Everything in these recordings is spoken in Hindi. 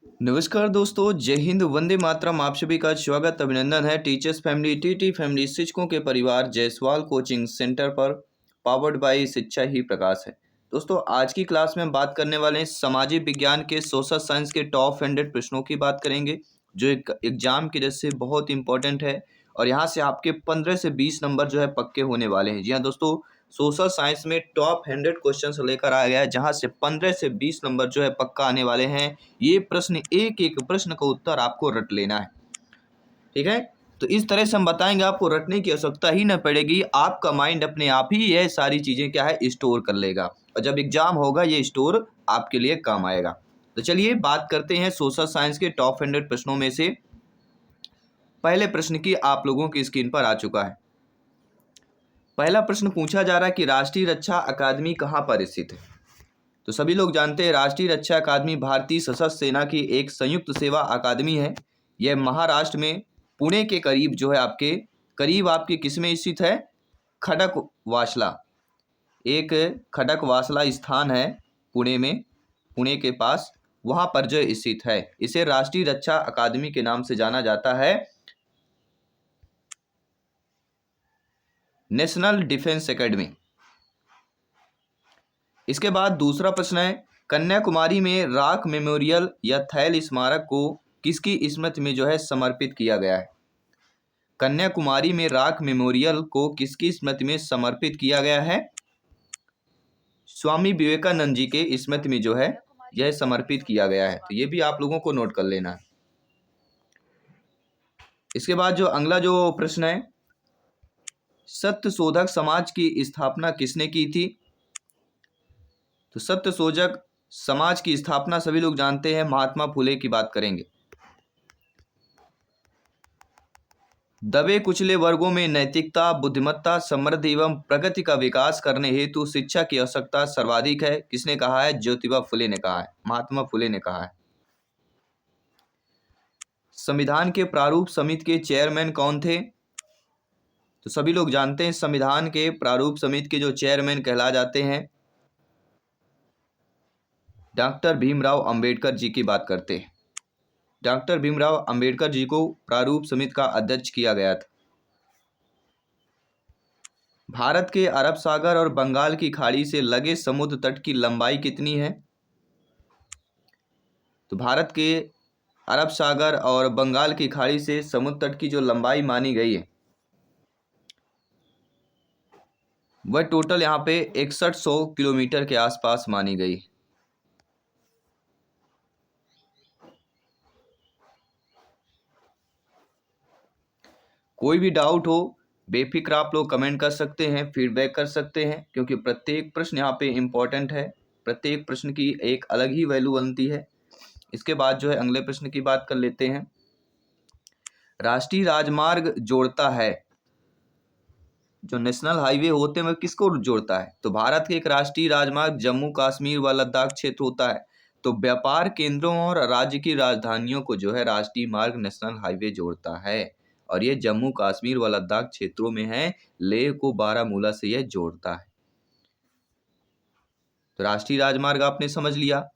नमस्कार दोस्तों, जय हिंद, वंदे मातरम। आप सभी का स्वागत अभिनंदन है टीचर्स फैमिली टीटी फैमिली शिक्षकों के परिवार जायसवाल कोचिंग सेंटर पर, पावर्ड बाय शिक्षा ही प्रकाश है। दोस्तों, आज की क्लास में हम बात करने वाले हैं सामाजिक विज्ञान के सोशल साइंस के टॉप 100 प्रश्नों की बात करेंगे, जो एक एग्जाम की दृष्टि से बहुत इंपॉर्टेंट है और यहाँ से आपके 15 से 20 नंबर जो है पक्के होने वाले हैं। जी हाँ दोस्तों, सोशल साइंस में टॉप 100 क्वेश्चन लेकर आया गया है, जहाँ से 15 से 20 नंबर जो है पक्का आने वाले हैं। ये प्रश्न एक एक प्रश्न का उत्तर आपको रट लेना है, ठीक है। तो इस तरह से हम बताएंगे, आपको रटने की आवश्यकता ही न पड़ेगी। आपका माइंड अपने आप ही यह सारी चीज़ें क्या है स्टोर कर लेगा, और जब एग्जाम होगा ये स्टोर आपके लिए काम आएगा। तो चलिए बात करते हैं सोशल साइंस के टॉप 100 प्रश्नों में से पहले प्रश्न की। आप लोगों की स्क्रीन पर आ चुका है। पहला प्रश्न पूछा जा रहा है कि राष्ट्रीय रक्षा अकादमी कहाँ पर स्थित है। तो सभी लोग जानते हैं राष्ट्रीय रक्षा अकादमी भारतीय सशस्त्र सेना की एक संयुक्त सेवा अकादमी है। यह महाराष्ट्र में पुणे के करीब जो है आपके किस में स्थित है, खडकवासला। एक खडकवासला स्थान है पुणे में, पुणे के पास, वहाँ पर जो स्थित है। इसे राष्ट्रीय रक्षा अकादमी के नाम से जाना जाता है, नेशनल डिफेंस एकेडमी। इसके बाद दूसरा प्रश्न है, कन्याकुमारी में रॉक मेमोरियल या थैल स्मारक को किसकी स्मृति में जो है समर्पित किया गया है। कन्याकुमारी में रॉक मेमोरियल को किसकी स्मृति में समर्पित किया गया है, स्वामी विवेकानंद जी के स्मृति में जो है यह समर्पित किया गया है। तो ये भी आप लोगों को नोट कर लेना है। इसके बाद जो अगला जो प्रश्न है, सत्यशोधक समाज की स्थापना किसने की थी। तो सत्यशोधक समाज की स्थापना सभी लोग जानते हैं, महात्मा फुले की बात करेंगे। दबे कुचले वर्गों में नैतिकता, बुद्धिमत्ता, समृद्धि एवं प्रगति का विकास करने हेतु शिक्षा की आवश्यकता सर्वाधिक है, किसने कहा है, ज्योतिबा फुले ने कहा है, महात्मा फुले ने कहा है। संविधान के प्रारूप समिति के चेयरमैन कौन थे। तो सभी लोग जानते हैं संविधान के प्रारूप समिति के जो चेयरमैन कहला जाते हैं, डॉक्टर भीमराव अंबेडकर जी की बात करते हैं। डॉक्टर भीमराव अंबेडकर जी को प्रारूप समिति का अध्यक्ष किया गया था। भारत के अरब सागर और बंगाल की खाड़ी से लगे समुद्र तट की लंबाई कितनी है। तो भारत के अरब सागर और बंगाल की खाड़ी से समुद्र तट की जो लंबाई मानी गई है वह टोटल यहाँ पे 6100 किलोमीटर के आसपास मानी गई। कोई भी डाउट हो बेफिक्र आप लोग कमेंट कर सकते हैं, फीडबैक कर सकते हैं, क्योंकि प्रत्येक प्रश्न यहाँ पे इम्पोर्टेंट है। प्रत्येक प्रश्न की एक अलग ही वैल्यू बनती है। इसके बाद जो है अगले प्रश्न की बात कर लेते हैं। राष्ट्रीय राजमार्ग जोड़ता है, जो नेशनल हाईवे होते हैं वह किसको जोड़ता है। तो भारत के एक राष्ट्रीय राजमार्ग जम्मू कश्मीर व लद्दाख क्षेत्र होता है। तो व्यापार केंद्रों और राज्य की राजधानियों को जो है राष्ट्रीय मार्ग नेशनल हाईवे जोड़ता है, और ये जम्मू कश्मीर व लद्दाख क्षेत्रों में है। लेह को बारामूला से यह जोड़ता है। तो राष्ट्रीय राजमार्ग आपने समझ लिया,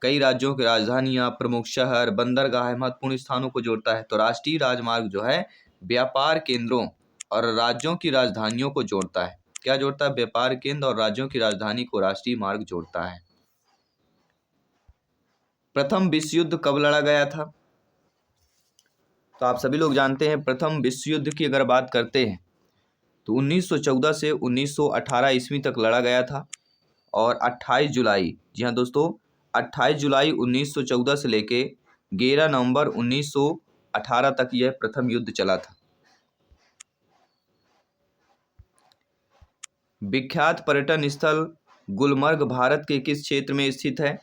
कई राज्यों की राजधानियां, प्रमुख शहर, बंदरगाह, महत्वपूर्ण स्थानों को जोड़ता है। तो राष्ट्रीय राजमार्ग जो है व्यापार केंद्रों और राज्यों की राजधानियों को जोड़ता है। क्या जोड़ता है, व्यापार केंद्र और राज्यों की राजधानी को राष्ट्रीय मार्ग जोड़ता है। प्रथम विश्व युद्ध कब लड़ा गया था। तो आप सभी लोग जानते हैं प्रथम विश्व युद्ध की अगर बात करते हैं तो 1914 से 1918 ईस्वी तक लड़ा गया था, और 28 जुलाई, जी हाँ दोस्तों, 28 जुलाई 1914 से लेके 11 नवंबर 1918 तक यह प्रथम युद्ध चला था। विख्यात पर्यटन स्थल गुलमर्ग भारत के किस क्षेत्र में स्थित है।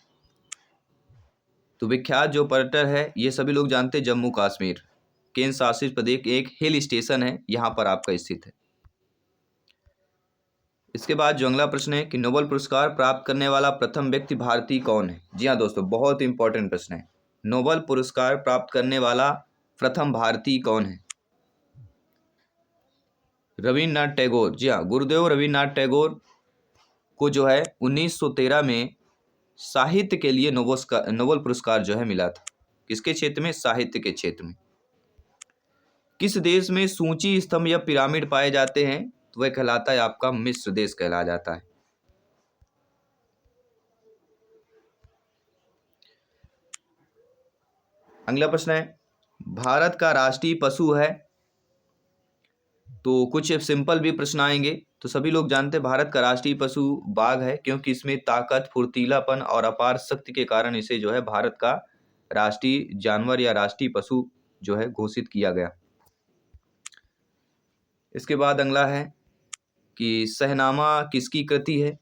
तो विख्यात जो पर्यटन है ये सभी लोग जानते हैं, जम्मू कश्मीर केंद्र शासित प्रदेश एक हिल स्टेशन है, यहाँ पर आपका स्थित है। इसके बाद जो अगला प्रश्न है कि नोबेल पुरस्कार प्राप्त करने वाला प्रथम व्यक्ति भारतीय कौन है। जी हाँ दोस्तों, बहुत इंपॉर्टेंट प्रश्न है। नोबेल पुरस्कार प्राप्त करने वाला प्रथम भारतीय कौन है। रविन्द्रनाथ टैगोर। जी हाँ, गुरुदेव रविन्द्रनाथ टैगोर को जो है 1913 में साहित्य के लिए नोबेल पुरस्कार जो है मिला था। किसके क्षेत्र में? साहित्य के क्षेत्र में। किस देश में सूची स्तंभ या पिरामिड पाए जाते हैं? तो वह कहलाता है आपका मिस्र देश कहला जाता है। अगला प्रश्न है, भारत का राष्ट्रीय पशु है? तो कुछ सिंपल भी प्रश्न आएंगे। तो सभी लोग जानते हैं भारत का राष्ट्रीय पशु बाघ है, क्योंकि इसमें ताकत, फुर्तीलापन और अपार शक्ति के कारण इसे जो है भारत का राष्ट्रीय जानवर या राष्ट्रीय पशु जो है घोषित किया गया। इसके बाद अगला है कि शहनामा किसकी कृति है?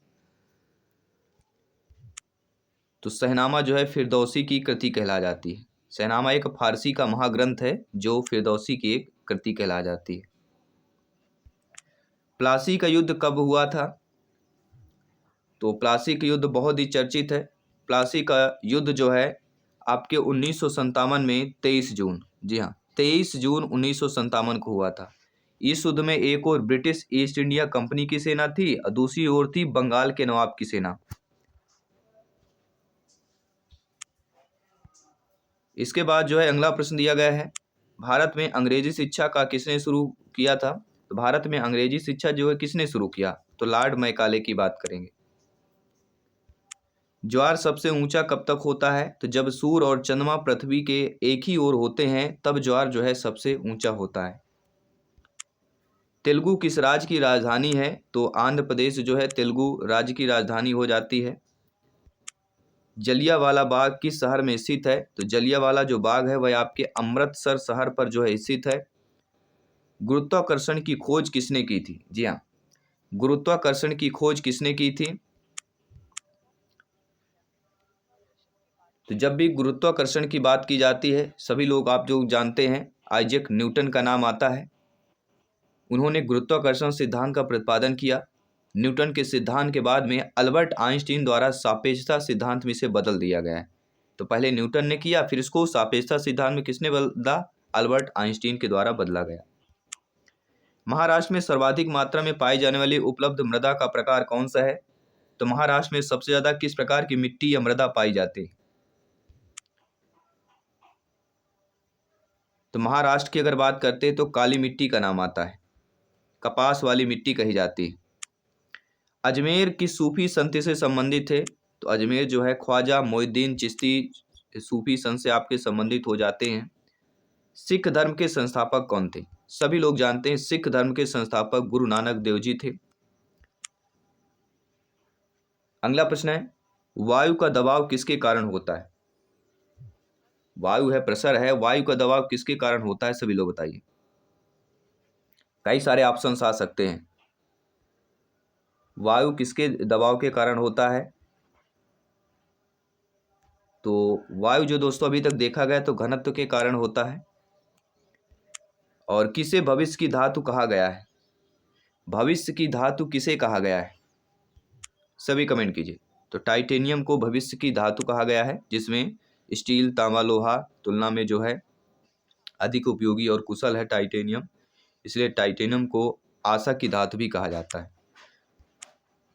तो शहनामा जो है फिरदौसी की कृति कहला जाती है। शहनामा एक फारसी का महाग्रंथ है जो फिरदौसी की एक कृति कहला जाती है। प्लासी का युद्ध कब हुआ था? तो प्लासी का युद्ध बहुत ही चर्चित है। प्लासी का युद्ध जो है आपके 1957 में 23 जून, जी हाँ 23 जून 1957 को हुआ था। इस युद्ध में एक और ब्रिटिश ईस्ट इंडिया कंपनी की सेना थी और दूसरी ओर थी बंगाल के नवाब की सेना। इसके बाद जो है अगला प्रश्न दिया गया है, भारत में अंग्रेजी शिक्षा का किसने शुरू किया था? तो भारत में अंग्रेजी शिक्षा जो है किसने शुरू किया? तो लॉर्ड मैकाले की बात करेंगे। ज्वार सबसे ऊंचा कब तक होता है? तो जब सूर्य और चंद्रमा पृथ्वी के एक ही ओर होते हैं तब ज्वार जो है सबसे ऊंचा होता है। तेलुगु किस राज्य की राजधानी है? तो आंध्र प्रदेश जो है तेलुगु राज्य की राजधानी हो जाती है। जलियांवाला बाग किस शहर में स्थित है? तो जलियांवाला जो बाग है वह आपके अमृतसर शहर पर जो है स्थित है। गुरुत्वाकर्षण की खोज किसने की थी? जी हाँ, गुरुत्वाकर्षण की खोज किसने की थी? तो जब भी गुरुत्वाकर्षण की बात की जाती है सभी लोग आप जो जानते हैं आइजैक न्यूटन का नाम आता है। उन्होंने गुरुत्वाकर्षण सिद्धांत का प्रतिपादन किया। न्यूटन के सिद्धांत के बाद में अल्बर्ट आइंस्टीन द्वारा सापेक्षता सिद्धांत में इसे बदल दिया गया है। तो पहले न्यूटन ने किया, फिर इसको सापेक्षता सिद्धांत में किसने बदला? अल्बर्ट आइंस्टीन के द्वारा बदला गया। महाराष्ट्र में सर्वाधिक मात्रा में पाई जाने वाली उपलब्ध मृदा का प्रकार कौन सा है? तो महाराष्ट्र में सबसे ज्यादा किस प्रकार की मिट्टी या मृदा पाई जाती है? तो महाराष्ट्र की अगर बात करते हैं तो काली मिट्टी का नाम आता है, कपास वाली मिट्टी कही जाती है। अजमेर किस सूफी संत से संबंधित है? तो अजमेर जो है ख्वाजा मोइनुद्दीन चिश्ती सूफी संत से आपके संबंधित हो जाते हैं। सिख धर्म के संस्थापक कौन थे? सभी लोग जानते हैं सिख धर्म के संस्थापक गुरु नानक देव जी थे। अगला प्रश्न है, वायु का दबाव किसके कारण होता है? वायु है, प्रेशर है, वायु का दबाव किसके कारण होता है? सभी लोग बताइए। कई सारे ऑप्शंस आ सकते हैं। वायु किसके दबाव के कारण होता है? तो वायु जो दोस्तों अभी तक देखा गया तो घनत्व के कारण होता है। और किसे भविष्य की धातु कहा गया है? भविष्य की धातु किसे कहा गया है? सभी कमेंट कीजिए। तो टाइटेनियम को भविष्य की धातु कहा गया है, जिसमें स्टील, तांबा, लोहा तुलना में जो है अधिक उपयोगी और कुशल है टाइटेनियम, इसलिए टाइटेनियम को आशा की धातु भी कहा जाता है।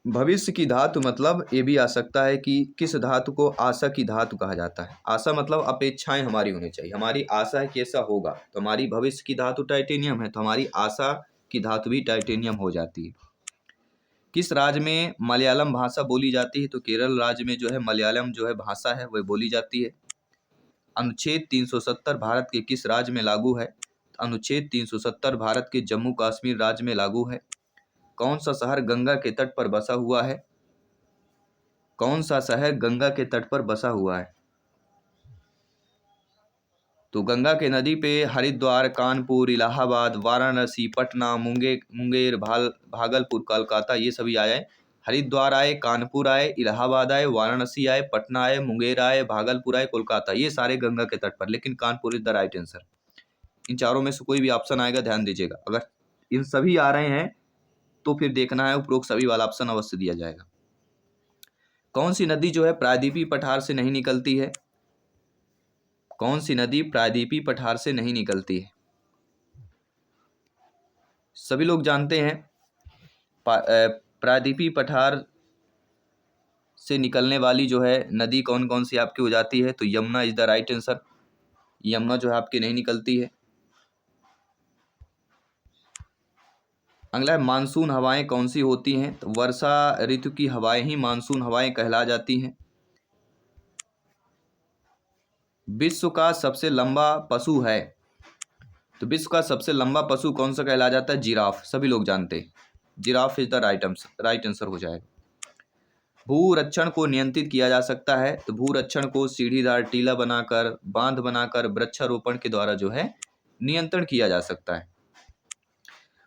भविष्य की धातु मतलब ये भी आ सकता है कि किस धातु को आशा की धातु कहा जाता है। आशा मतलब अपेक्षाएं हमारी होनी चाहिए, हमारी आशा है कि ऐसा होगा, तो हमारी भविष्य की धातु टाइटेनियम है, तो हमारी आशा की धातु भी टाइटेनियम हो जाती है। किस राज्य में मलयालम भाषा बोली जाती है? तो केरल राज्य में जो है मलयालम जो है भाषा है वह बोली जाती है। अनुच्छेद 370 भारत के किस राज्य में लागू है? अनुच्छेद 370 भारत के जम्मू कश्मीर राज्य में लागू है। कौन सा शहर गंगा के तट पर बसा हुआ है? कौन सा शहर गंगा के तट पर बसा हुआ है? तो गंगा के नदी पे हरिद्वार, कानपुर, इलाहाबाद, वाराणसी, पटना, मुंगेर, भागलपुर, कोलकाता ये सभी आए। हरिद्वार आए, कानपुर आए, इलाहाबाद आए, वाराणसी आए, पटना आए, मुंगेर आए, भागलपुर आए, कोलकाता, ये सारे गंगा के तट पर, लेकिन Kanpur is the right answer. इन चारों में से कोई भी ऑप्शन आएगा ध्यान दीजिएगा। अगर इन सभी आ रहे हैं तो फिर देखना है उपरोक्त सभी वाला ऑप्शन अवश्य दिया जाएगा। कौन सी नदी जो है प्रायद्वीपीय पठार से नहीं निकलती है? कौन सी नदी प्रायद्वीपीय पठार से नहीं निकलती है? सभी लोग जानते हैं प्रायद्वीपीय पठार से निकलने वाली जो है नदी कौन कौन सी आपकी हो जाती है? तो Yamuna is the right answer. Yamuna जो है आपकी नहीं निकलती है। अगला है मानसून हवाएं कौन सी होती हैं? तो वर्षा ऋतु की हवाएं ही मानसून हवाएं कहला जाती हैं। विश्व का सबसे लंबा पशु है, तो विश्व का सबसे लंबा पशु कौन सा कहला जाता है? जिराफ, सभी लोग जानते हैं। Giraffe is the right answer हो जाएगा। भूरक्षण को नियंत्रित किया जा सकता है, तो भूरक्षण को सीढ़ीदार टीला बनाकर, बांध बनाकर, वृक्षारोपण के द्वारा जो है नियंत्रण किया जा सकता है।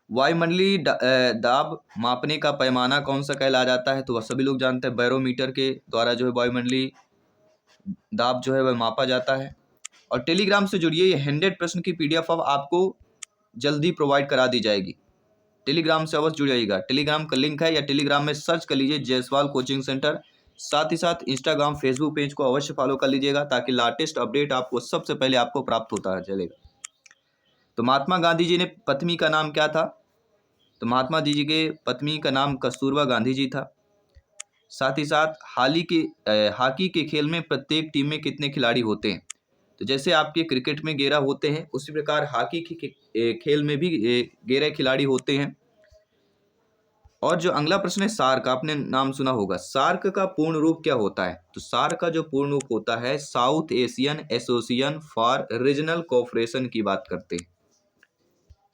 वायुमंडलीय दाब मापने का पैमाना कौन सा कहला जाता है? तो वह सभी लोग जानते हैं, बैरोमीटर के द्वारा जो है वायुमंडलीय दाब जो है वह मापा जाता है। और टेलीग्राम से जुड़िए, ये 100 प्रश्न की PDF अब आपको जल्दी प्रोवाइड करा दी जाएगी। टेलीग्राम से अवश्य जुड़ जाइएगा। टेलीग्राम का लिंक है, या टेलीग्राम में सर्च कर लीजिए जायसवाल कोचिंग सेंटर। साथ ही साथ इंस्टाग्राम फेसबुक पेज को अवश्य फॉलो कर लीजिएगा, ताकि लेटेस्ट अपडेट आपको सबसे पहले आपको प्राप्त होता चलेगा। तो महात्मा गांधी जी ने पत्नी का नाम क्या था? तो महात्मा जी के पत्नी का नाम कस्तूरबा गांधी जी था। साथ ही साथ हॉकी के खेल में प्रत्येक टीम में कितने खिलाड़ी होते हैं? तो जैसे आपके क्रिकेट में 11 होते हैं, उसी प्रकार हॉकी के खेल में भी 11 खिलाड़ी होते हैं। और जो अगला प्रश्न है सार्क, आपने नाम सुना होगा। सार्क का पूर्ण रूप क्या होता है? तो सार्क का जो पूर्ण रूप होता है, south Asian association for regional cooperation की बात करते हैं।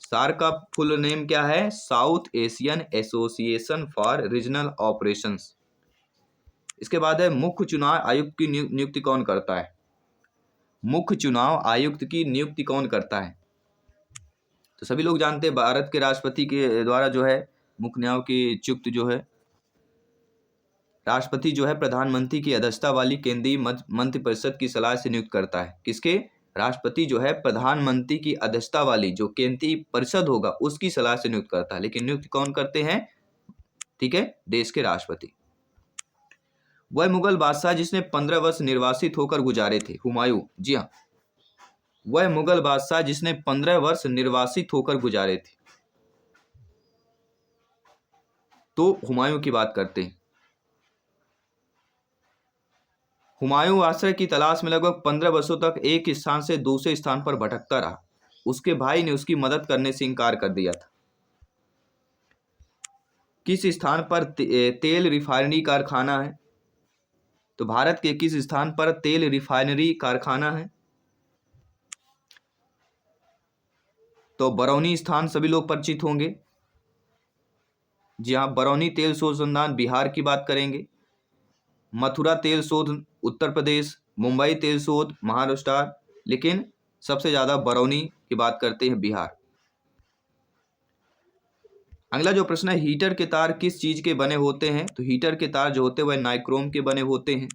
सार्क का फुल नेम क्या है? South Asian association for regional operations. इसके बाद है मुख्य चुनाव आयुक्त की नियुक्ति कौन करता है? मुख्य चुनाव आयुक्त की नियुक्ति कौन करता है? तो सभी लोग जानते हैं, भारत के राष्ट्रपति के द्वारा जो है मुख्य न्याय की नियुक्ति जो है राष्ट्रपति जो है प्रधानमंत्री की अध्यक्षता वाली केंद्रीय मंत्रिपरिषद की सलाह से नियुक्त करता है। किसके? राष्ट्रपति जो है प्रधानमंत्री की अध्यक्षता वाली जो केंद्रीय परिषद होगा उसकी सलाह से नियुक्त करता है। लेकिन नियुक्त कौन करते हैं? ठीक है, देश के राष्ट्रपति। वह मुगल बादशाह जिसने 15 वर्ष निर्वासित होकर गुजारे थे, हुमायूं। जी हाँ, वह मुगल बादशाह जिसने 15 वर्ष निर्वासित होकर गुजारे थे, तो हुमायूं की बात करते हैं। हुमायूं आश्रय की तलाश में लगभग 15 वर्षों तक एक स्थान से दूसरे स्थान पर भटकता रहा। उसके भाई ने उसकी मदद करने से इनकार कर दिया था। किस स्थान पर तेल रिफाइनरी कारखाना है? तो भारत के किस स्थान पर तेल रिफाइनरी कारखाना है? तो बरौनी स्थान सभी लोग परिचित होंगे। जी हाँ, बरौनी तेल शोध संस्थान बिहार की बात करेंगे। मथुरा तेल शोध उत्तर प्रदेश, मुंबई तेल शोध महाराष्ट्र, लेकिन सबसे ज़्यादा बरौनी की बात करते हैं बिहार। अगला जो प्रश्न है, हीटर के तार किस चीज़ के बने होते हैं? तो हीटर के तार जो होते हैं वह नाइक्रोम के बने होते हैं।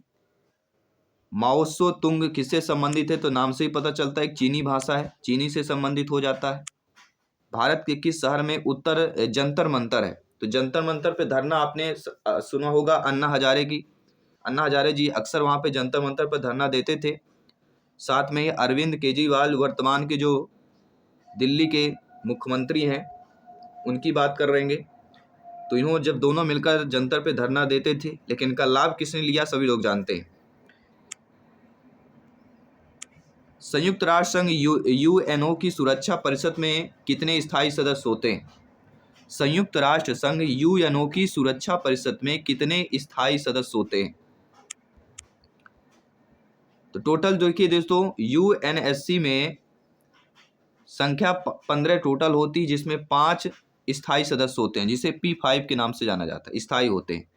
माओत्सो तुंग किससे संबंधित है? तो नाम से ही पता चलता है, एक चीनी भाषा है, चीनी से संबंधित हो जाता है। भारत के किस शहर में उत्तर जंतर मंतर है? तो जंतर मंतर पे धरना आपने सुना होगा, अन्ना हजारे की। अन्ना हजारे जी अक्सर वहाँ पे जंतर मंतर पर धरना देते थे। साथ में ही अरविंद केजरीवाल वर्तमान के जो दिल्ली के मुख्यमंत्री हैं उनकी बात कर रहेंगे। तो इन्होंने जब दोनों मिलकर जंतर पे धरना देते थे, लेकिन इनका लाभ किसने लिया सभी लोग जानते हैं। संयुक्त राष्ट्र संघ यूएनओ की सुरक्षा परिषद में कितने स्थायी सदस्य होते हैं? संयुक्त राष्ट्र संघ यूएनओ की सुरक्षा परिषद में कितने स्थायी सदस्य होते हैं? तो टोटल देखिए दोस्तों, यूएनएससी में संख्या 15 टोटल होती है, जिसमें 5 स्थायी सदस्य होते हैं, जिसे P5 के नाम से जाना जाता है, स्थायी होते हैं।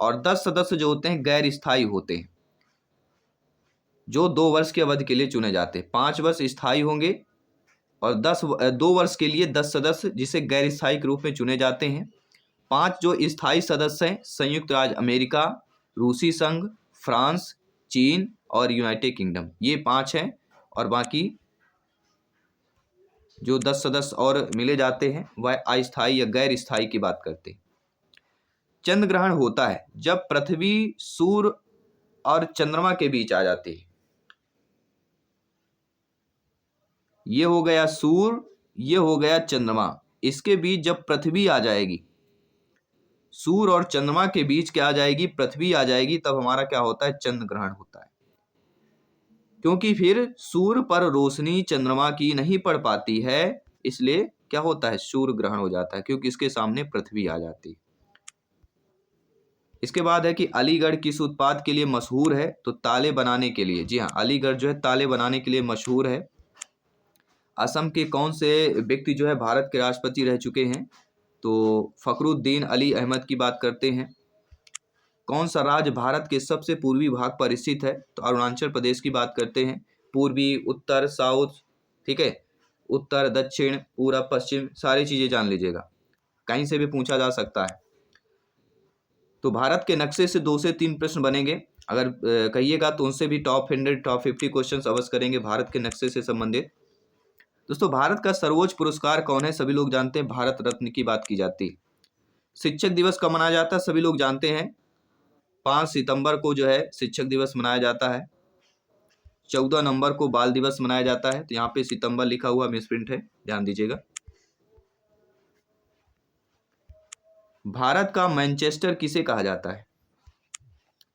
और 10 सदस्य जो होते हैं गैर स्थायी होते हैं, जो 2 वर्ष की अवधि के लिए चुने जाते हैं। 5 वर्ष स्थायी होंगे और 2 वर्ष के लिए 10 सदस्य जिसे गैर स्थायी के रूप में चुने जाते हैं। 5 जो स्थायी सदस्य हैं, संयुक्त राज्य अमेरिका, रूसी संघ, फ्रांस, चीन और यूनाइटेड किंगडम, ये 5 हैं। और बाकी जो 10 सदस्य और मिले जाते हैं वह अस्थायी या गैर स्थायी की बात करते हैं। चंद्र ग्रहण होता है जब पृथ्वी सूर्य और चंद्रमा के बीच आ जाती है। ये हो गया सूर्य, ये हो गया चंद्रमा, इसके बीच जब पृथ्वी आ जाएगी, सूर्य और चंद्रमा के बीच क्या आ जाएगी? पृथ्वी आ जाएगी, तब हमारा क्या होता है? चंद्र ग्रहण होता है। क्योंकि फिर सूर्य पर रोशनी चंद्रमा की नहीं पड़ पाती है, इसलिए क्या होता है, सूर्य ग्रहण हो जाता है, क्योंकि इसके सामने पृथ्वी आ जाती है। इसके बाद है कि अलीगढ़ किस उत्पाद के लिए मशहूर है, तो ताले बनाने के लिए। जी हाँ, अलीगढ़ जो है ताले बनाने के लिए मशहूर है। असम के कौन से व्यक्ति जो है भारत के राष्ट्रपति रह चुके हैं, तो फखरुद्दीन अली अहमद की बात करते हैं। कौन सा राज्य भारत के सबसे पूर्वी भाग पर स्थित है, तो अरुणाचल प्रदेश की बात करते हैं। पूर्वी, उत्तर, साउथ, ठीक है, उत्तर, दक्षिण, पूरब, पश्चिम, सारी चीज़ें जान लीजिएगा, कहीं से भी पूछा जा सकता है। तो भारत के नक्शे से 2 से 3 प्रश्न बनेंगे, अगर कहिएगा तो उनसे भी टॉप 100 टॉप 50 क्वेश्चन अवश्य करेंगे भारत के नक्शे से संबंधित। दोस्तों, भारत का सर्वोच्च पुरस्कार कौन है, सभी लोग जानते हैं, भारत रत्न की बात की जाती है। शिक्षक दिवस कब मनाया जाता है, सभी लोग जानते हैं, 5 सितंबर को जो है शिक्षक दिवस मनाया जाता है। 14 नवंबर को बाल दिवस मनाया जाता है, तो यहाँ पे सितंबर लिखा हुआ मिसप्रिंट है, ध्यान दीजिएगा। भारत का मैनचेस्टर किसे कहा जाता है,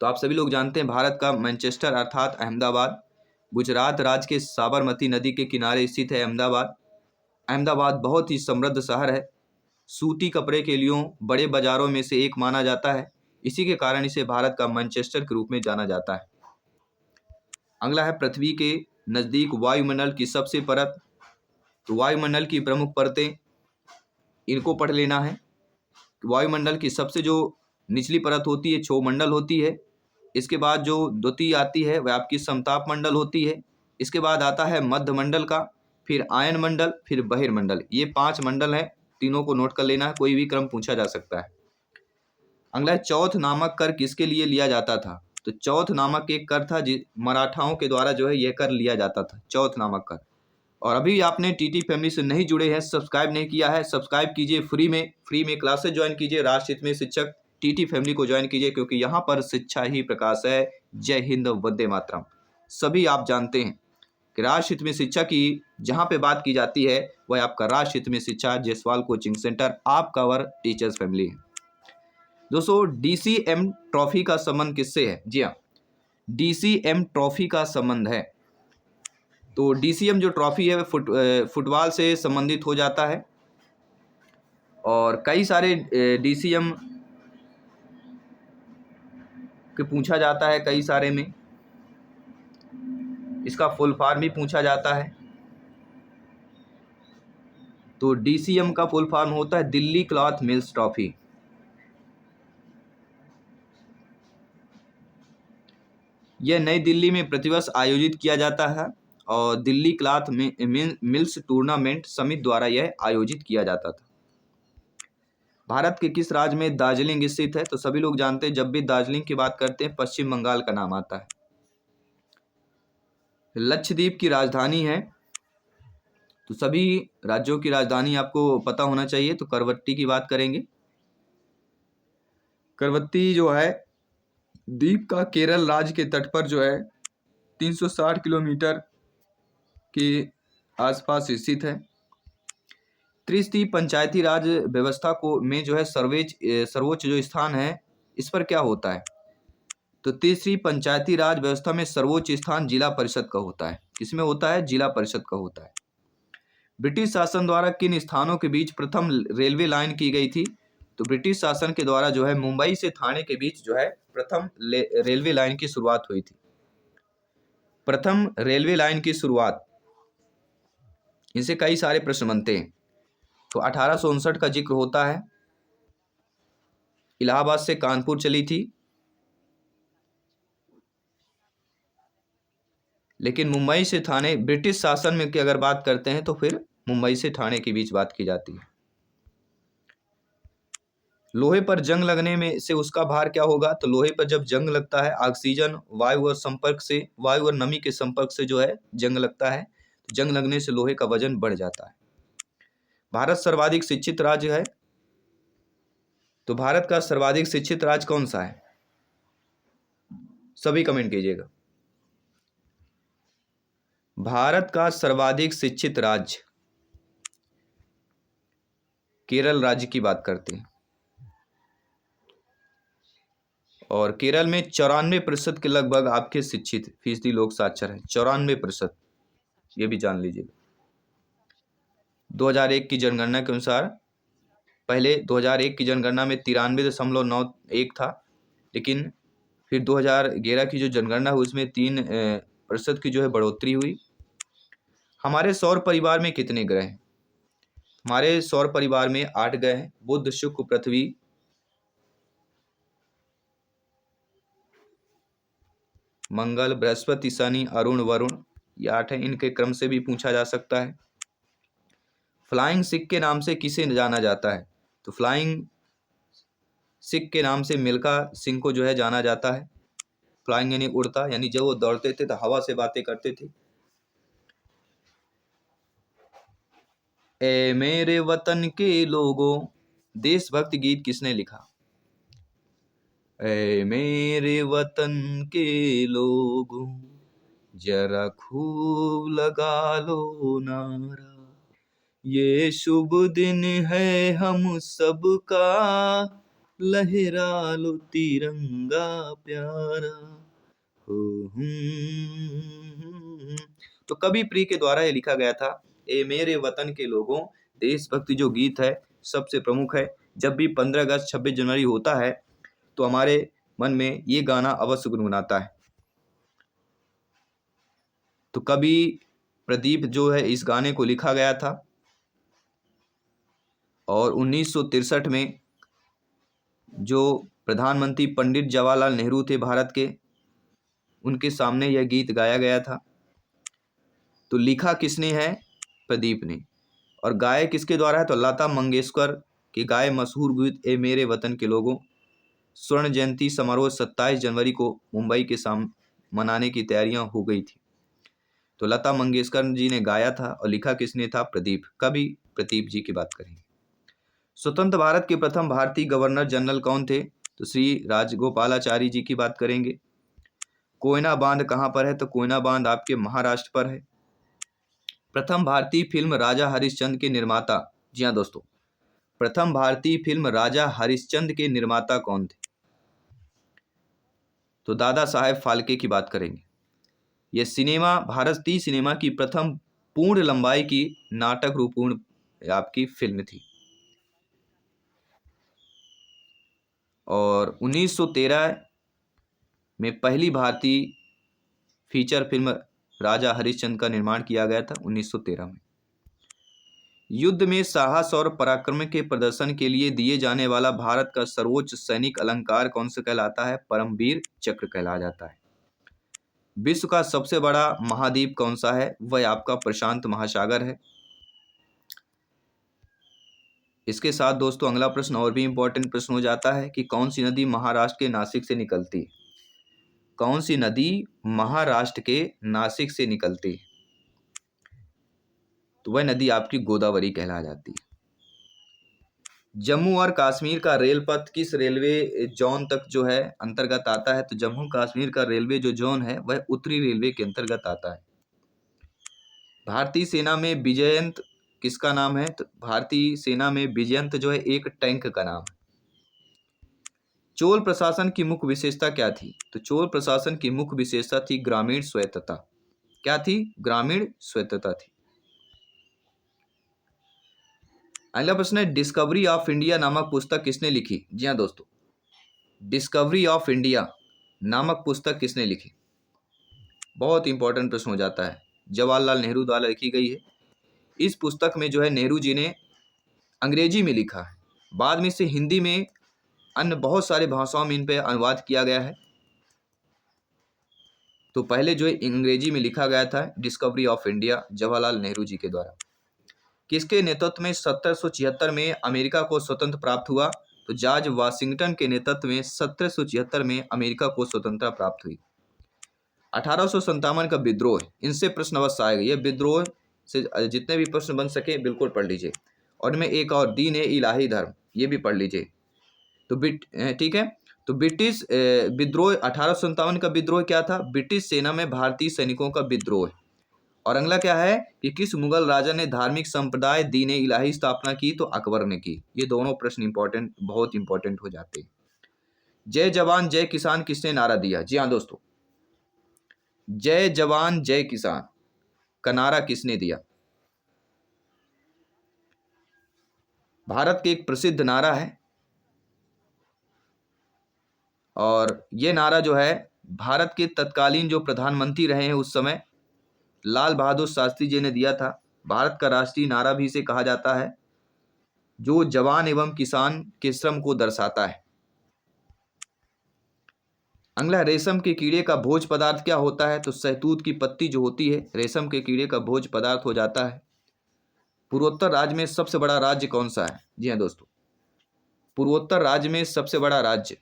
तो आप सभी लोग जानते हैं, भारत का मैनचेस्टर अर्थात अहमदाबाद, गुजरात राज्य के साबरमती नदी के किनारे स्थित है अहमदाबाद। अहमदाबाद बहुत ही समृद्ध शहर है, सूती कपड़े के लिए बड़े बाजारों में से एक माना जाता है, इसी के कारण इसे भारत का मैनचेस्टर के रूप में जाना जाता है। अगला है, पृथ्वी के नज़दीक वायुमंडल की सबसे परत, तो वायुमंडल की प्रमुख परतें, इनको पढ़ लेना है। वायुमंडल की सबसे जो निचली परत होती है क्षोमंडल होती है, इसके बाद जो द्वितीय आती है वह आपकी समताप मंडल होती है, इसके बाद आता है मध्यमंडल का, फिर आयन मंडल, फिर बहिर्मंडल। ये 5 मंडल हैं, तीनों को नोट कर लेना है, कोई भी क्रम पूछा जा सकता है। अगला है, चौथ नामक कर किसके लिए लिया जाता था, तो चौथ नामक एक कर था मराठाओं के द्वारा जो है यह कर लिया जाता था, चौथ नामक कर। और अभी आपने टीटी फैमिली से नहीं जुड़े हैं, सब्सक्राइब नहीं किया है, सब्सक्राइब कीजिए, फ्री में क्लासेस ज्वाइन कीजिए, राष्ट्र हित में शिक्षक टीटी फैमिली को ज्वाइन कीजिए, क्योंकि यहाँ पर शिक्षा ही प्रकाश है। जय हिंद, वंदे मातरम। सभी आप जानते हैं कि राष्ट्र हित में शिक्षा की जहाँ पे बात की जाती है वह आपका राष्ट्र हित में शिक्षा जायसवाल कोचिंग सेंटर, आपका वर टीचर्स फैमिली है। दोस्तों, डीसीएम ट्रॉफी का संबंध किससे है, जी हाँ, डीसीएम ट्रॉफी का संबंध है। तो डीसीएम जो ट्रॉफी है वह फुटबॉल से संबंधित हो जाता है, और कई सारे डीसीएम के पूछा जाता है, कई सारे में इसका फुल फॉर्म भी पूछा जाता है। तो डीसीएम का फुल फॉर्म होता है दिल्ली क्लॉथ मिल्स ट्रॉफी। यह नई दिल्ली में प्रतिवर्ष आयोजित किया जाता है, और दिल्ली क्लॉथ मिल्स टूर्नामेंट समिति द्वारा यह आयोजित किया जाता था। भारत के किस राज्य में दार्जिलिंग स्थित है, तो सभी लोग जानते हैं, जब भी दार्जिलिंग की बात करते हैं पश्चिम बंगाल का नाम आता है। लक्षद्वीप की राजधानी है, तो सभी राज्यों की राजधानी आपको पता होना चाहिए, तो करवट्टी की बात करेंगे। करवट्टी जो है द्वीप का केरल राज्य के तट पर जो है 360 किलोमीटर के आसपास स्थित है। त्रिस्तरीय पंचायती राज व्यवस्था को में जो है सर्वोच्च जो स्थान है, इस पर क्या होता है, तो त्रिस्तरीय पंचायती राज व्यवस्था में सर्वोच्च स्थान जिला परिषद का होता है। किसमें होता है, जिला परिषद का होता है। ब्रिटिश शासन द्वारा किन स्थानों के बीच प्रथम रेलवे लाइन की गई थी, तो ब्रिटिश शासन के द्वारा जो है मुंबई से थाने के बीच जो है प्रथम रेलवे लाइन की शुरुआत हुई थी। प्रथम रेलवे लाइन की शुरुआत, इनसे कई सारे प्रश्न बनते हैं। तो 1859 का जिक्र होता है, इलाहाबाद से कानपुर चली थी, लेकिन मुंबई से थाने ब्रिटिश शासन में की अगर बात करते हैं तो फिर मुंबई से थाने के बीच बात की जाती है। लोहे पर जंग लगने में से उसका भार क्या होगा, तो लोहे पर जब जंग लगता है, ऑक्सीजन वायु और नमी के संपर्क से जो है जंग लगता है, तो जंग लगने से लोहे का वजन बढ़ जाता है। भारत सर्वाधिक शिक्षित राज्य है, तो भारत का सर्वाधिक शिक्षित राज्य कौन सा है, सभी कमेंट कीजिएगा। भारत का सर्वाधिक शिक्षित राज्य केरल राज्य की बात करते हैं, और केरल में 94% के लगभग आपके शिक्षित फीसदी लोग साक्षर हैं, 94%, ये भी जान लीजिए। 2001 की जनगणना के अनुसार, पहले 2001 की जनगणना में 93.91 था, लेकिन फिर 2011 की जो जनगणना हुई उसमें 3% की जो है बढ़ोतरी हुई। हमारे सौर परिवार में कितने ग्रह हैं? हमारे सौर परिवार में 8 ग्रह हैं, बुध, शुक्र, पृथ्वी, मंगल, बृहस्पति, शनि, अरुण, वरुण, ये 8 हैं। इनके क्रम से भी पूछा जा सकता है। फ्लाइंग सिख के नाम से किसे जाना जाता है? तो फ्लाइंग सिख के नाम से मिल्खा सिंह को जो है जाना जाता है। फ्लाइंग यानी उड़ता, यानी जब वो दौड़ते थे तो हवा से बातें करते थे। ए मेरे वतन के लोगों, देशभक्ति गीत किसने लिखा? ए मेरे वतन के लोगों, जरा खूब लगा लो नारा, ये शुभ दिन है हम सबका, लहरा लो तिरंगा प्यारा हो। तो कवि प्रिय के द्वारा ये लिखा गया था। ए मेरे वतन के लोगों, देशभक्ति जो गीत है सबसे प्रमुख है। जब भी 15 अगस्त 26 जनवरी होता है तो हमारे मन में ये गाना अवश्य गुनगुनाता है। तो कवि प्रदीप जो है इस गाने को लिखा गया था और 1963 में जो प्रधानमंत्री पंडित जवाहरलाल नेहरू थे भारत के, उनके सामने यह गीत गाया गया था। तो लिखा किसने है? प्रदीप ने। और गाए किसके द्वारा है? तो लता मंगेशकर के गाए मशहूर गीत ए मेरे वतन के लोगों। स्वर्ण जयंती समारोह 27 जनवरी को मुंबई के मनाने की तैयारियां हो गई थी। तो लता मंगेशकर जी ने गाया था और लिखा किसने था? प्रदीप, कवि प्रदीप जी की बात करेंगे। स्वतंत्र भारत के प्रथम भारतीय गवर्नर जनरल कौन थे? तो श्री राजगोपालाचारी जी की बात करेंगे। कोयना बांध कहाँ पर है? तो कोयना बांध आपके महाराष्ट्र पर है। प्रथम भारतीय फिल्म राजा हरिश्चंद्र के निर्माता, जी हाँ दोस्तों, प्रथम भारतीय फिल्म राजा हरिश्चंद्र के निर्माता कौन थे? तो दादा साहेब फाल्के की बात करेंगे। यह सिनेमा भारतीय सिनेमा की प्रथम पूर्ण लंबाई की नाटक रूपूर्ण आपकी फिल्म थी। और 1913 में पहली भारतीय फीचर फिल्म राजा हरिश्चंद्र का निर्माण किया गया था 1913 में। युद्ध में साहस और पराक्रम के प्रदर्शन के लिए दिए जाने वाला भारत का सर्वोच्च सैनिक अलंकार कौन सा कहलाता है? परमवीर चक्र कहलाया जाता है। विश्व का सबसे बड़ा महाद्वीप कौन सा है? वह आपका प्रशांत महासागर है। इसके साथ दोस्तों अगला प्रश्न और भी इंपॉर्टेंट प्रश्न हो जाता है कि कौन सी नदी महाराष्ट्र के नासिक से निकलती है? कौन सी नदी महाराष्ट्र के नासिक से निकलती है? तो वह नदी आपकी गोदावरी कहला जाती है। जम्मू और कश्मीर का रेल पथ किस रेलवे जोन तक जो है अंतर्गत आता है? तो जम्मू कश्मीर का रेलवे जो जोन है वह उत्तरी रेलवे के अंतर्गत आता है। भारतीय सेना में विजयंत किसका नाम है? तो भारतीय सेना में विजयंत जो है एक टैंक का नाम है। चोल प्रशासन की मुख्य विशेषता क्या थी? तो चोल प्रशासन की मुख्य विशेषता थी ग्रामीण स्वायत्तता। क्या थी? ग्रामीण स्वायत्तता थी। अगला प्रश्न है, डिस्कवरी ऑफ इंडिया नामक पुस्तक किसने लिखी? जी हाँ दोस्तों, डिस्कवरी ऑफ इंडिया नामक पुस्तक किसने लिखी? बहुत इंपॉर्टेंट प्रश्न हो जाता है। जवाहरलाल नेहरू द्वारा लिखी गई है। इस पुस्तक में जो है नेहरू जी ने अंग्रेजी में लिखा है, बाद में इसे हिंदी में अन्य बहुत सारे भाषाओं में इन पर अनुवाद किया गया है। तो पहले जो है अंग्रेजी में लिखा गया था Discovery of India Jawaharlal Nehru ji के द्वारा। किसके नेतृत्व में 1776 में अमेरिका को स्वतंत्र प्राप्त हुआ? तो जॉर्ज वाशिंगटन के नेतृत्व में 1776 में अमेरिका को स्वतंत्रता प्राप्त हुई। 1857 का विद्रोह, इनसे प्रश्न अवश्य आएगा। यह विद्रोह से जितने भी प्रश्न बन सके बिल्कुल पढ़ लीजिए। और में एक और दीन है इलाही धर्म, ये भी पढ़ लीजिए। तो ठीक है। तो ब्रिटिश विद्रोह 1857 का विद्रोह क्या था? ब्रिटिश सेना में भारतीय सैनिकों का विद्रोह। और अगला क्या है कि किस मुगल राजा ने धार्मिक संप्रदाय दीन इलाही स्थापना की? तो अकबर ने की। ये दोनों प्रश्न इंपॉर्टेंट, बहुत इंपॉर्टेंट हो जाते हैं। जय जवान जय किसान किसने नारा दिया? जी हाँ दोस्तों, जय जवान जय किसान का नारा किसने दिया? भारत के एक प्रसिद्ध नारा है, और ये नारा जो है भारत के तत्कालीन जो प्रधानमंत्री रहे हैं उस समय, लाल बहादुर शास्त्री जी ने दिया था। भारत का राष्ट्रीय नारा भी इसे कहा जाता है, जो जवान एवं किसान के श्रम को दर्शाता है। अगला, रेशम के कीड़े का भोज्य पदार्थ क्या होता है? तो शहतूत की पत्ती जो होती है रेशम के कीड़े का भोज्य पदार्थ हो जाता है। पूर्वोत्तर राज्य में सबसे बड़ा राज्य कौन सा है? जी हाँ दोस्तों, पूर्वोत्तर राज्य में सबसे बड़ा राज्य,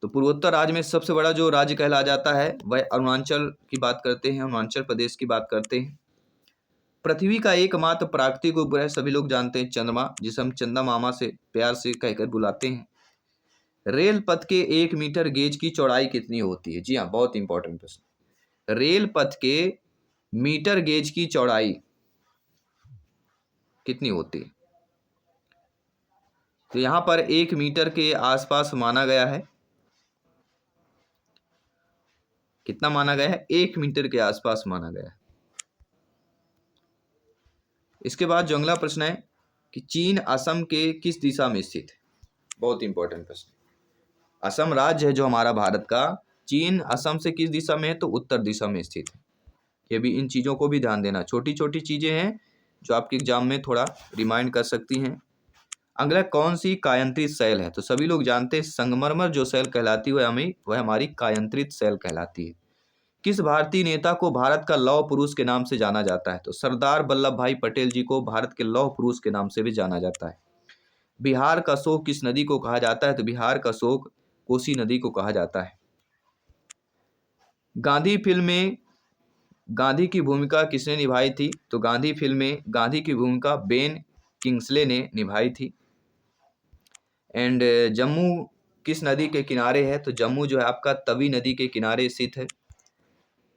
तो पूर्वोत्तर राज्य में सबसे बड़ा जो राज्य कहला जाता है वह अरुणाचल की बात करते हैं, अरुणाचल प्रदेश की बात करते हैं। पृथ्वी का एकमात्र प्राकृतिक उपग्रह सभी लोग जानते हैं चंद्रमा, जिसे हम चंदा मामा से प्यार से कहकर बुलाते हैं। रेल पथ के 1 मीटर गेज की चौड़ाई कितनी होती है? जी हाँ, बहुत इंपॉर्टेंट प्रश्न। रेल पथ के मीटर गेज की चौड़ाई कितनी होती है? तो यहां पर 1 मीटर के आसपास माना गया है। कितना माना गया है? 1 मीटर के आसपास माना गया है। इसके बाद जो अगला प्रश्न है कि चीन असम के किस दिशा में स्थित है? बहुत इंपॉर्टेंट प्रश्न। असम राज्य है जो हमारा भारत का, चीन असम से किस दिशा में है? तो उत्तर दिशा में स्थित है। ये भी, इन चीज़ों को भी ध्यान देना, छोटी छोटी चीज़ें हैं जो आपके एग्जाम में थोड़ा रिमाइंड कर सकती हैं। अगला, कौन सी कायंत्रित सेल है? तो सभी लोग जानते हैं संगमरमर जो सेल कहलाती है वह हमारी कायंत्रित सेल कहलाती है। किस भारतीय नेता को भारत का लौह पुरुष के नाम से जाना जाता है? तो सरदार वल्लभ भाई पटेल जी को भारत के लौह पुरुष के नाम से भी जाना जाता है। बिहार का शोक किस नदी को कहा जाता है? तो बिहार का शोक कोसी नदी को कहा जाता है। गांधी फिल्म में गांधी की भूमिका किसने निभाई थी? तो गांधी फिल्म में गांधी की भूमिका बेन किंग्सले ने निभाई थी। एंड जम्मू किस नदी के किनारे है? तो जम्मू जो है आपका तवी नदी के किनारे स्थित है।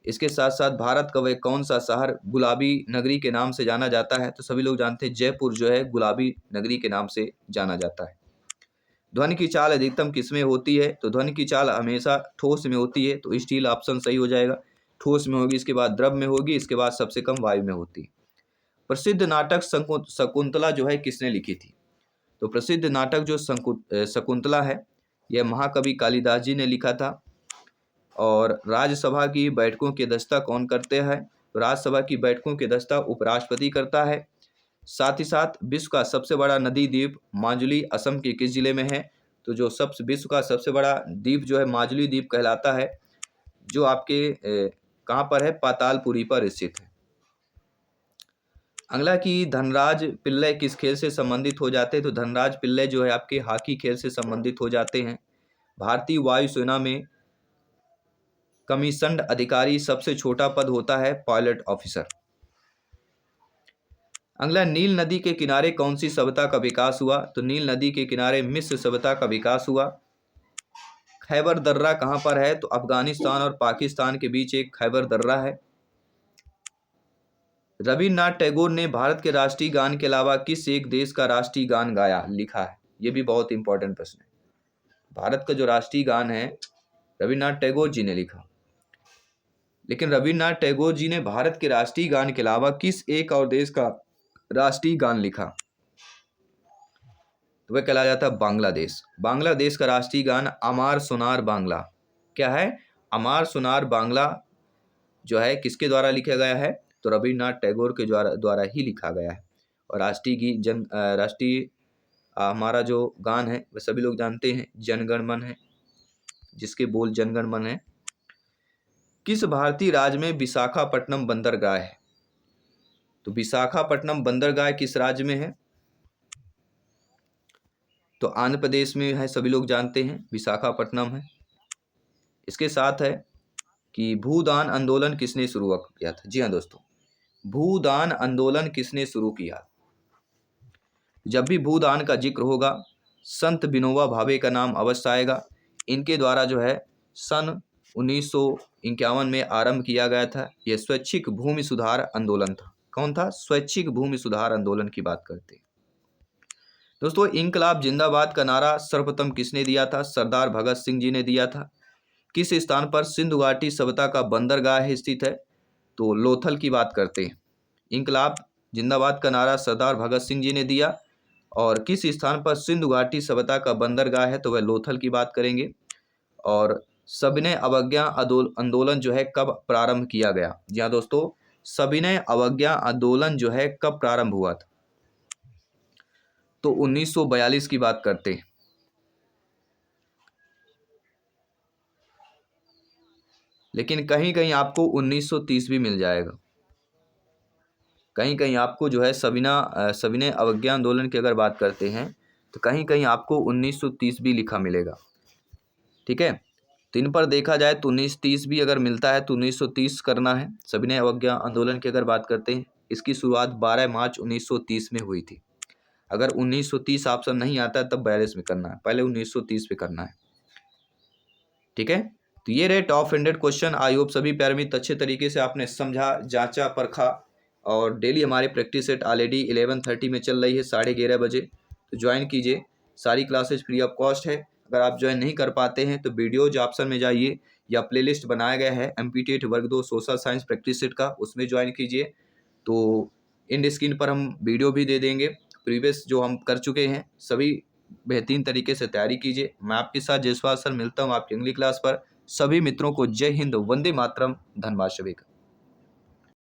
इसके साथ साथ भारत का वह कौन सा शहर गुलाबी नगरी के नाम से जाना जाता है? तो सभी लोग जानते हैं जयपुर जो है गुलाबी नगरी के नाम से जाना जाता है। ध्वनि की चाल अधिकतम किसमें होती है? तो ध्वनि की चाल हमेशा ठोस में होती है, तो स्टील ऑप्शन सही हो जाएगा। ठोस में होगी, इसके बाद द्रव में होगी, इसके बाद सबसे कम वायु में होती है। प्रसिद्ध नाटक शकुंतला जो है किसने लिखी थी? तो प्रसिद्ध नाटक जो शकुंतला है यह महाकवि कालिदास जी ने लिखा था। और राज्यसभा की बैठकों की अध्यक्षता कौन करते हैं? तो राज्यसभा की बैठकों की अध्यक्षता उपराष्ट्रपति करता है। साथ ही साथ विश्व का सबसे बड़ा नदी द्वीप माजुली असम के किस जिले में है? तो जो विश्व का सबसे बड़ा द्वीप जो है माजुली द्वीप कहलाता है, जो आपके कहाँ पर है? पातालपुरी पर स्थित है। अगला कि धनराज पिल्लै किस खेल से संबंधित हो जाते हैं? तो धनराज पिल्लै जो है आपके हॉकी खेल से संबंधित हो जाते हैं। भारतीय वायुसेना में कमीशन्ड अधिकारी सबसे छोटा पद होता है पायलट ऑफिसर। अगला, नील नदी के किनारे कौन सी सभ्यता का विकास हुआ? तो नील नदी के किनारे मिस्र सभ्यता का विकास हुआ। खैबर दर्रा कहाँ पर है? तो अफगानिस्तान और पाकिस्तान के बीच एक खैबर दर्रा है। रविन्द्रनाथ टैगोर ने भारत के राष्ट्रीय गान के अलावा किस एक देश का राष्ट्रीय गान गाया, लिखा है? ये भी बहुत इंपॉर्टेंट प्रश्न है। भारत का जो राष्ट्रीय गान है रविन्द्रनाथ टैगोर जी ने लिखा, लेकिन रविन्द्रनाथ टैगोर जी ने भारत के राष्ट्रीय गान के अलावा किस एक और देश का राष्ट्रीय गान लिखा? तो वह कहला जाता है बांग्लादेश। बांग्लादेश का राष्ट्रीय गान अमार सोनार बांग्ला। क्या है? अमार सोनार बांग्ला जो है किसके द्वारा लिखा गया है? तो रविन्द्रनाथ टैगोर के द्वारा ही लिखा गया है। और राष्ट्रीय हमारा जो गान है वह सभी लोग जानते हैं जनगण मन है, जिसके बोल जनगण मन है। किस भारतीय राज्य में विशाखापट्टनम बंदरगाह है? तो विशाखापट्टनम बंदरगाह किस राज्य में है? तो आंध्र प्रदेश में है, सभी लोग जानते हैं विशाखापट्टनम है। इसके साथ है कि भूदान आंदोलन किसने शुरू किया था? जी हाँ दोस्तों, भूदान आंदोलन किसने शुरू किया? जब भी भूदान का जिक्र होगा संत विनोबा भावे का नाम अवश्य आएगा। इनके द्वारा जो है सन 1951 में आरंभ किया गया था यह स्वैच्छिक भूमि सुधार आंदोलन था। कौन था? स्वैच्छिक भूमि सुधार आंदोलन की बात करते हैं। दोस्तों इंकलाब जिंदाबाद का नारा सर्वप्रथम किसने दिया था? सरदार भगत सिंह जी ने दिया था। किस स्थान पर सिंधु घाटी सभ्यता का बंदरगाह स्थित है? तो लोथल की बात करते हैं। इंकलाब जिंदाबाद का नारा सरदार भगत सिंह जी ने दिया और किस स्थान पर सिंधु घाटी सभ्यता का बंदरगाह है? तो वह लोथल की बात करेंगे। और सविनय अवज्ञा आंदोलन जो है कब प्रारंभ किया गया? जी हाँ दोस्तों, सविनय अवज्ञा आंदोलन जो है कब प्रारंभ हुआ था? तो 1942 की बात करते हैं। लेकिन कहीं कहीं आपको 1930 भी मिल जाएगा। कहीं कहीं आपको जो है सविनय अवज्ञा आंदोलन की अगर बात करते हैं तो कहीं कहीं आपको 1930 भी लिखा मिलेगा। ठीक है, तो इन पर देखा जाए तो 1930 भी अगर मिलता है तो 1930 करना है। सविनय अवज्ञा आंदोलन की अगर बात करते हैं, इसकी शुरुआत 12 मार्च 1930 में हुई थी। अगर 1930 ऑप्शन नहीं आता है तब 42 में करना है, पहले 1930 पे करना है। ठीक है, तो ये रहे टॉप 100 क्वेश्चन। आई होप सभी प्यारे मित्र अच्छे तरीके से आपने समझा, जांचा, परखा। और डेली हमारे प्रैक्टिस सेट ऑलरेडी 11:30 में चल रही है, 11:30 बजे, तो ज्वाइन कीजिए। सारी क्लासेज फ्री ऑफ कॉस्ट है। अगर आप ज्वाइन नहीं कर पाते हैं तो वीडियोज ऑप्शन में जाइए या प्लेलिस्ट बनाया गया है MPTET वर्ग 2 सोशल साइंस प्रैक्टिस सेट का, उसमें ज्वाइन कीजिए। तो इन स्क्रीन पर हम वीडियो भी दे देंगे, प्रीवियस जो हम कर चुके हैं सभी बेहतरीन तरीके से तैयारी कीजिए। मैं आपके साथ जयसवाल सर मिलता हूँ आपकी अगली क्लास पर। सभी मित्रों को जय हिंद, वंदे मातरम, धन्यवाद सभी का।